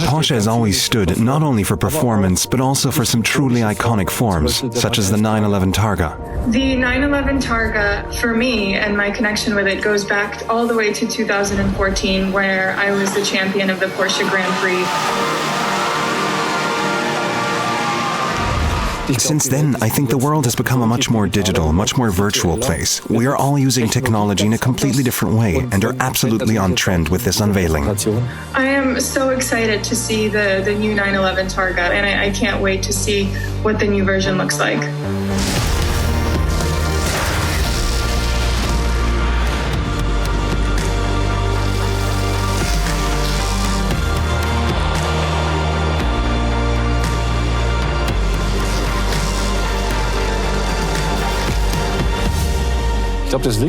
Porsche has always stood not only for performance, but also for some truly iconic forms, such as the 911 Targa. The 911 Targa, for me, and my connection with it goes back all the way to 2014, where I was the champion of the Porsche Grand Prix. Since then, I think the world has become a much more digital, much more virtual place. We are all using technology in a completely different way and are absolutely on trend with this unveiling. I am so excited to see the new 911 Targa, and I can't wait to see what the new version looks like.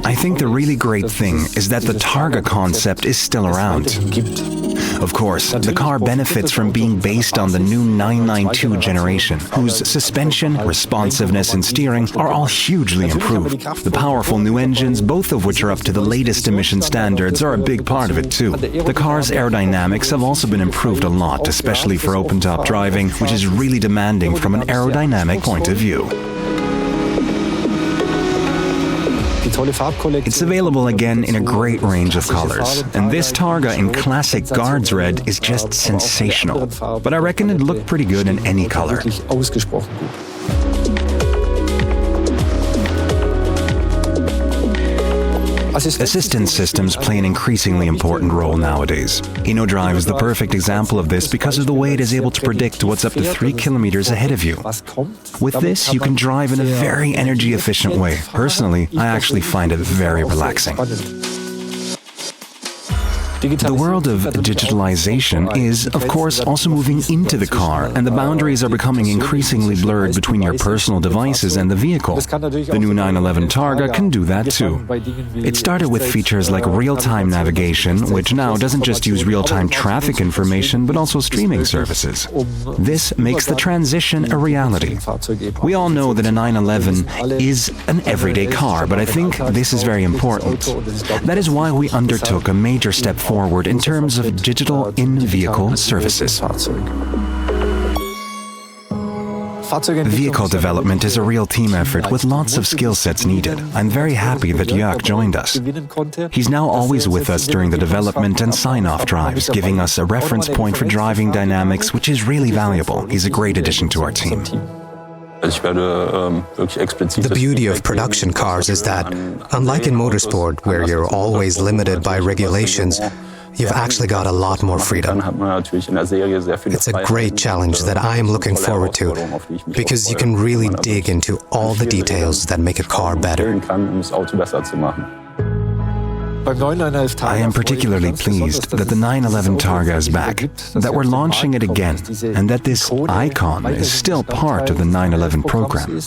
I think the really great thing is that the Targa concept is still around. Of course, the car benefits from being based on the new 992 generation, whose suspension, responsiveness and steering are all hugely improved. The powerful new engines, both of which are up to the latest emission standards, are a big part of it too. The car's aerodynamics have also been improved a lot, especially for open-top driving, which is really demanding from an aerodynamic point of view. It's available again in a great range of colors, and this Targa in classic Guards Red is just sensational. But I reckon it'd look pretty good in any color. Assistance systems play an increasingly important role nowadays. InnoDrive is the perfect example of this because of the way it is able to predict what's up to 3 kilometers ahead of you. With this, you can drive in a very energy-efficient way. Personally, I actually find it very relaxing. The world of digitalization is, of course, also moving into the car, and the boundaries are becoming increasingly blurred between your personal devices and the vehicle. The new 911 Targa can do that too. It started with features like real-time navigation, which now doesn't just use real-time traffic information, but also streaming services. This makes the transition a reality. We all know that a 911 is an everyday car, but I think this is very important. That is why we undertook a major step forward in terms of digital in-vehicle services. Vehicle development is a real team effort with lots of skill sets needed. I'm very happy that Jörg joined us. He's now always with us during the development and sign-off drives, giving us a reference point for driving dynamics, which is really valuable. He's a great addition to our team. The beauty of production cars is that, unlike in motorsport, where you're always limited by regulations, you've actually got a lot more freedom. It's a great challenge that I am looking forward to, because you can really dig into all the details that make a car better. I am particularly pleased that the 911 Targa is back, that we're launching it again, and that this icon is still part of the 911 program.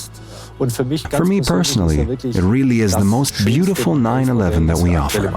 For me personally, it really is the most beautiful 911 that we offer.